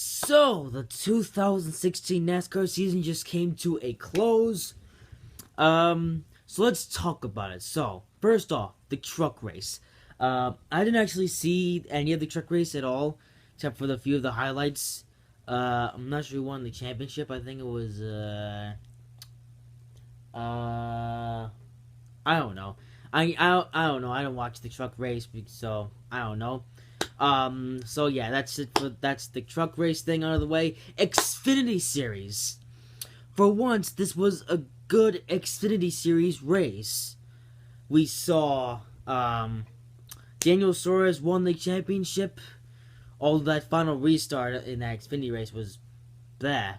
So, the 2016 NASCAR season just came to a close. So let's talk about it. So, first off, the truck race. I didn't actually see any of the truck race at all, except for the few of the highlights. I'm not sure who won the championship. I think it was, I don't know. I don't know. I don't watch the truck race, so I don't know. So yeah, that's the truck race thing out of the way. Xfinity Series. For once, this was a good Xfinity Series race. We saw, Daniel Suarez won the championship. Although that final restart in that Xfinity race was bad.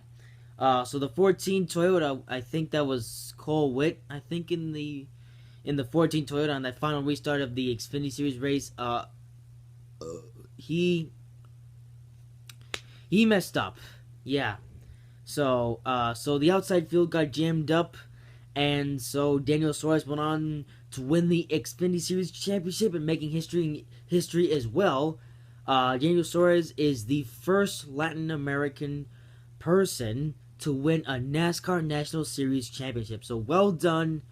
So the 14 Toyota, I think that was Cole Witt, I think in the 14 Toyota on that final restart of the Xfinity Series race, he messed up. Yeah. So the outside field got jammed up, and so Daniel Suarez went on to win the Xfinity Series championship and making history as well. Daniel Suarez is the first Latin American person to win a NASCAR National Series championship. So well done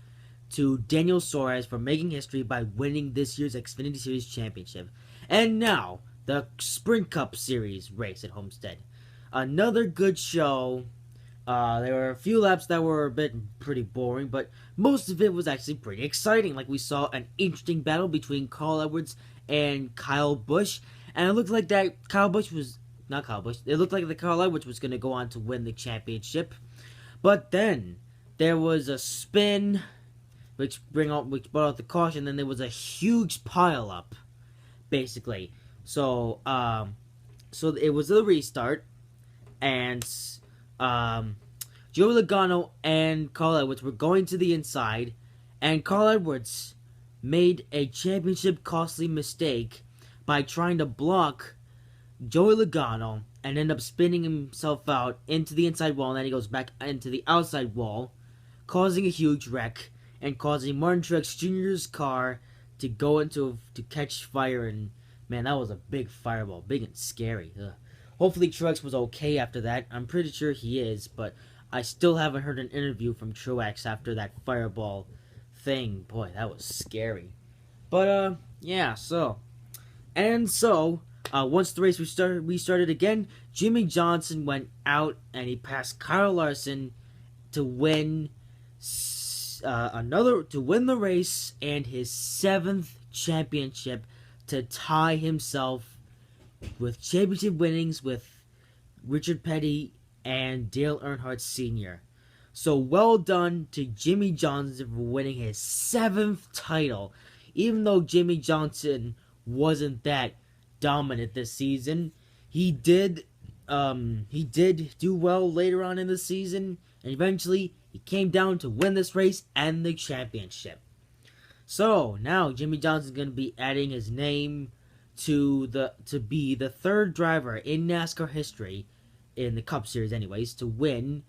to Daniel Suarez for making history by winning this year's Xfinity Series championship. And now, the Sprint Cup Series race at Homestead. Another good show. There were a few laps that were pretty boring, but most of it was actually pretty exciting. Like, we saw an interesting battle between Carl Edwards and Kyle Busch, and it looked like that it looked like the Carl Edwards was going to go on to win the championship. But then, there was a spin, which brought out the caution, then there was a huge pile-up, basically. So it was a restart, and Joey Logano and Carl Edwards were going to the inside, and Carl Edwards made a championship costly mistake by trying to block Joey Logano and end up spinning himself out into the inside wall, and then he goes back into the outside wall, causing a huge wreck and causing Martin Truex Jr.'s car to catch fire. And man, that was a big fireball, big and scary. Ugh. Hopefully Truex was okay after that. I'm pretty sure he is, but I still haven't heard an interview from Truex after that fireball thing. Boy, that was scary. But yeah, once the race restarted again, Jimmy Johnson went out and he passed Kyle Larson to win the race and his 7th championship, to tie himself with championship winnings with Richard Petty and Dale Earnhardt Sr. So well done to Jimmy Johnson for winning his 7th title. Even though Jimmy Johnson wasn't that dominant this season, he did do well later on in the season, and eventually he came down to win this race and the championship. So now Jimmy Johnson's going to be adding his name to be the 3rd driver in NASCAR history, in the Cup Series anyways, to win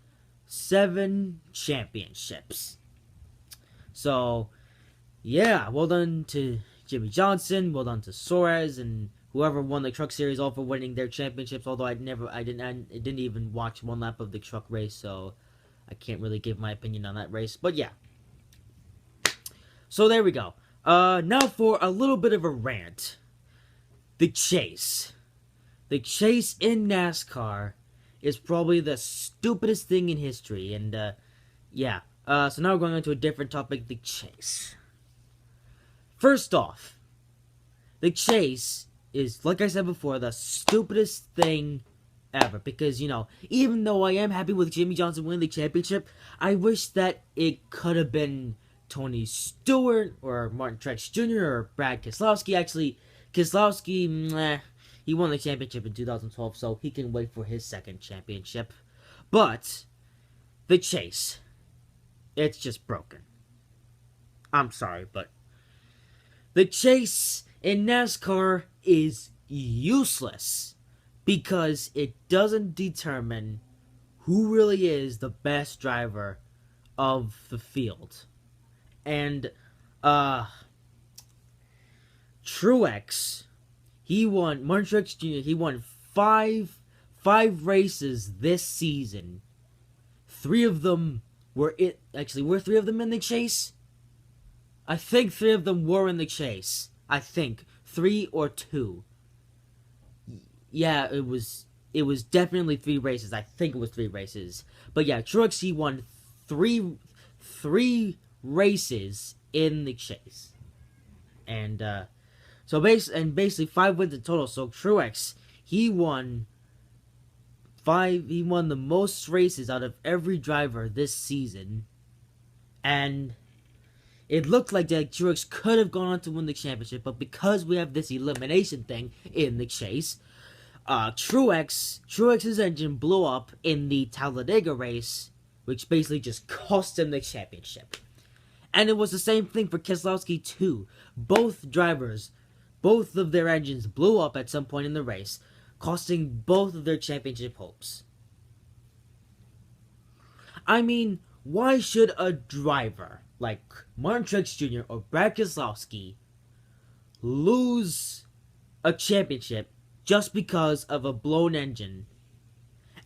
7 championships. So yeah, well done to Jimmy Johnson, well done to Suarez and whoever won the Truck Series, all for winning their championships. Although I didn't even watch one lap of the truck race, so I can't really give my opinion on that race. But yeah. So there we go. Now for a little bit of a rant. The chase. The chase in NASCAR is probably the stupidest thing in history. And, yeah. So now we're going on to a different topic, the chase. First off, the chase is, like I said before, the stupidest thing ever. Because, even though I am happy with Jimmy Johnson winning the championship, I wish that it could have been Tony Stewart or Martin Truex Jr. or Brad Keselowski. Actually, Keselowski, he won the championship in 2012, so he can wait for his 2nd championship. But the chase, it's just broken. I'm sorry, but the chase in NASCAR is useless because it doesn't determine who really is the best driver of the field. And Truex, Martin Truex Jr., he won five 5 races this season. 3 of them were it. Actually, were 3 of them in the chase? I think 3 of them were in the chase. I think 3 or 2. Yeah, it was definitely 3 races. I think it was 3 races. But yeah, Truex, he won 3 races in the chase. And basically 5 wins in total. So Truex, he won the most races out of every driver this season. And it looked like that Truex could have gone on to win the championship, but because we have this elimination thing in the chase, Truex's engine blew up in the Talladega race, which basically just cost him the championship. And it was the same thing for Keselowski too. Both of their engines blew up at some point in the race, costing both of their championship hopes. I mean, why should a driver like Martin Truex Jr. or Brad Keselowski lose a championship just because of a blown engine?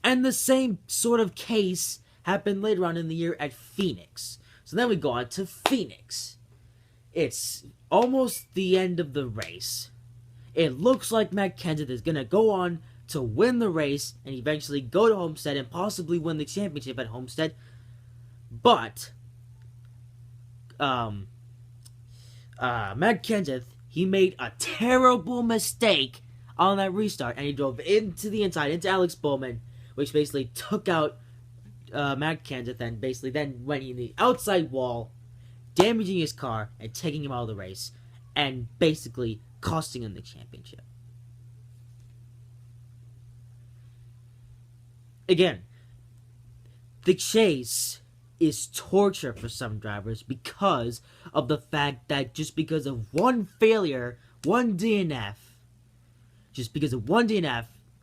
And the same sort of case happened later on in the year at Phoenix. So then we go on to Phoenix. It's almost the end of the race. It looks like Matt Kenseth is going to go on to win the race and eventually go to Homestead and possibly win the championship at Homestead. But Matt Kenseth, he made a terrible mistake on that restart, and he drove into the inside, into Alex Bowman, which basically took out Matt Kenseth, and basically then went in the outside wall, damaging his car and taking him out of the race, and basically costing him the championship. Again, the chase is torture for some drivers because of the fact that just because of one failure, one DNF,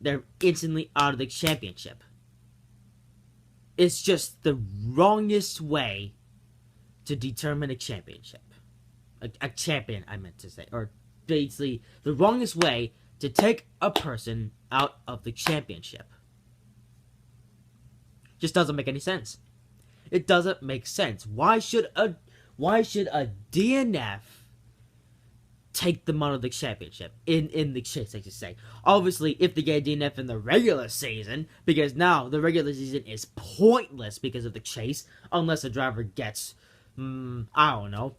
they're instantly out of the championship. It's just the wrongest way to determine a championship. A champion, I meant to say. Or basically, the wrongest way to take a person out of the championship. Just doesn't make any sense. It doesn't make sense. Why should a DNF take them out of the championship in the chase, I should say? Obviously, if they get a DNF in the regular season, because now the regular season is pointless because of the chase, unless a driver gets, I don't know,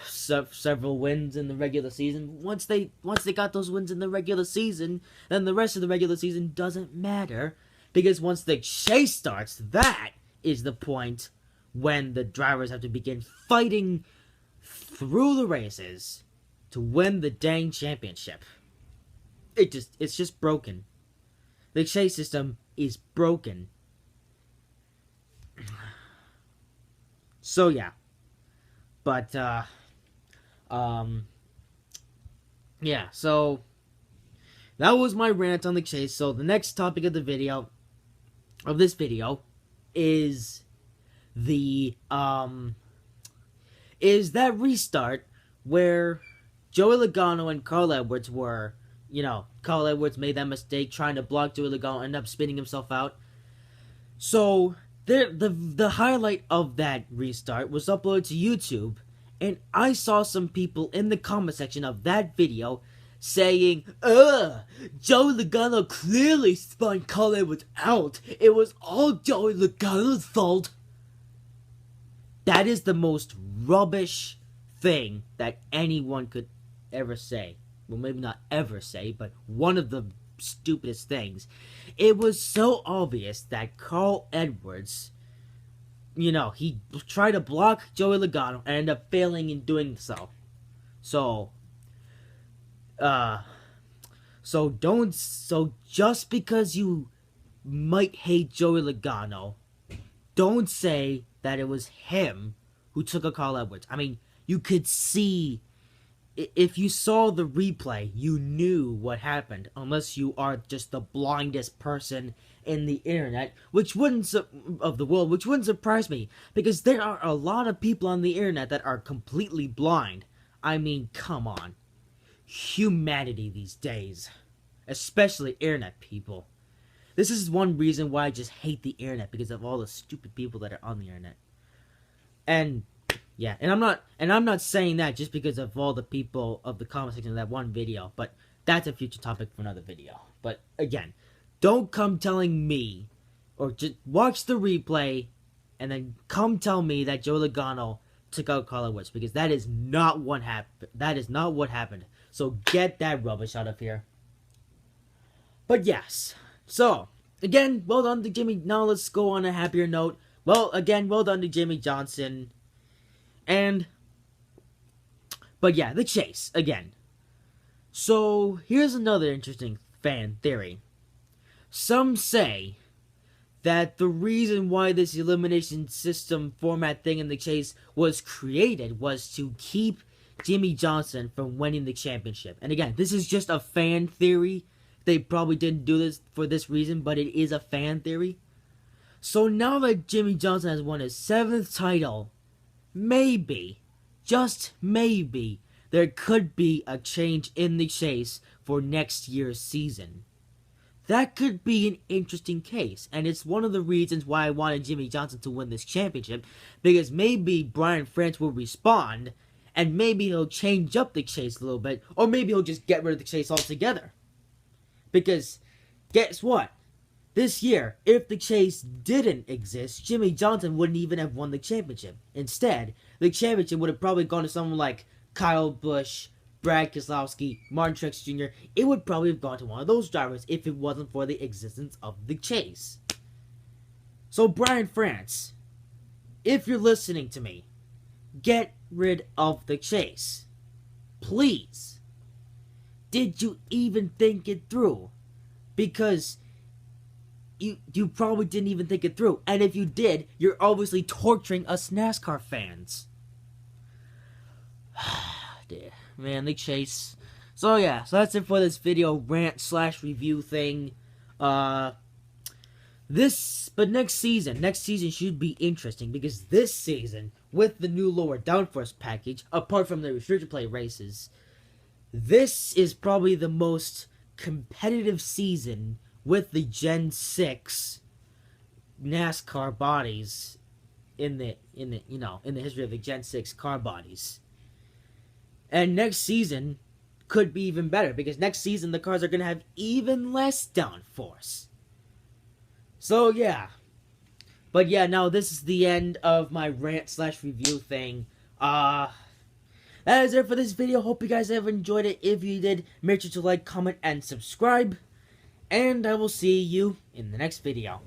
several wins in the regular season. Once they got those wins in the regular season, then the rest of the regular season doesn't matter, because once the chase starts, that is the point when the drivers have to begin fighting through the races to win the dang championship. It's just broken. The chase system is broken. So yeah. But yeah, so that was my rant on the chase. So the next topic of this video is is that restart where Joey Logano and Carl Edwards were, Carl Edwards made that mistake trying to block Joey Logano, ended up spinning himself out. So the highlight of that restart was uploaded to YouTube, and I saw some people in the comment section of that video saying, Joey Logano clearly spun Carl Edwards out. It was all Joey Logano's fault. That is the most rubbish thing that anyone could ever say. Well, maybe not ever say, but one of the stupidest things. It was so obvious that Carl Edwards, he tried to block Joey Logano and ended up failing in doing so. So just because you might hate Joey Logano, don't say that it was him who took a Carl Edwards. I mean, you could see, if you saw the replay, you knew what happened, unless you are just the blindest person in the internet, which wouldn't surprise me, because there are a lot of people on the internet that are completely blind. I mean, come on. Humanity these days, especially internet people, This is one reason why I just hate the internet, because of all the stupid people that are on the internet. And yeah, and I'm not saying that just because of all the people of the comment section of that one video, but that's a future topic for another video. But again, don't come telling me, or just watch the replay and then come tell me that Joe Logano took out Carla Woods, because that is not what happened. That is not what happened. So get that rubbish out of here. But yes, so again, well done to Jimmy. Now let's go on a happier note. Well, again, well done to Jimmy Johnson. But yeah, the chase, again. So, here's another interesting fan theory. Some say that the reason why this elimination system format thing in the chase was created was to keep Jimmy Johnson from winning the championship. And again, this is just a fan theory. They probably didn't do this for this reason, but it is a fan theory. So now that Jimmy Johnson has won his 7th title, maybe, just maybe, there could be a change in the chase for next year's season. That could be an interesting case, and it's one of the reasons why I wanted Jimmy Johnson to win this championship, because maybe Brian France will respond, and maybe he'll change up the chase a little bit, or maybe he'll just get rid of the chase altogether. Because, guess what? This year, if the chase didn't exist, Jimmy Johnson wouldn't even have won the championship. Instead, the championship would have probably gone to someone like Kyle Busch, Brad Keselowski, Martin Truex Jr. It would probably have gone to one of those drivers if it wasn't for the existence of the chase. So, Brian France, if you're listening to me, get rid of the chase. Please. Did you even think it through? Because you probably didn't even think it through. And if you did, you're obviously torturing us NASCAR fans. Man, the chase. So yeah, so that's it for this video rant/review thing. But next season should be interesting, because this season, with the new lower downforce package, apart from the restricted play races, this is probably the most competitive season with the Gen 6 NASCAR bodies in the history of the Gen 6 car bodies. And next season could be even better, because next season the cars are going to have even less downforce. So yeah. But yeah, now this is the end of my rant/review thing. That is it for this video. Hope you guys have enjoyed it. If you did, make sure to like, comment, and subscribe. And I will see you in the next video.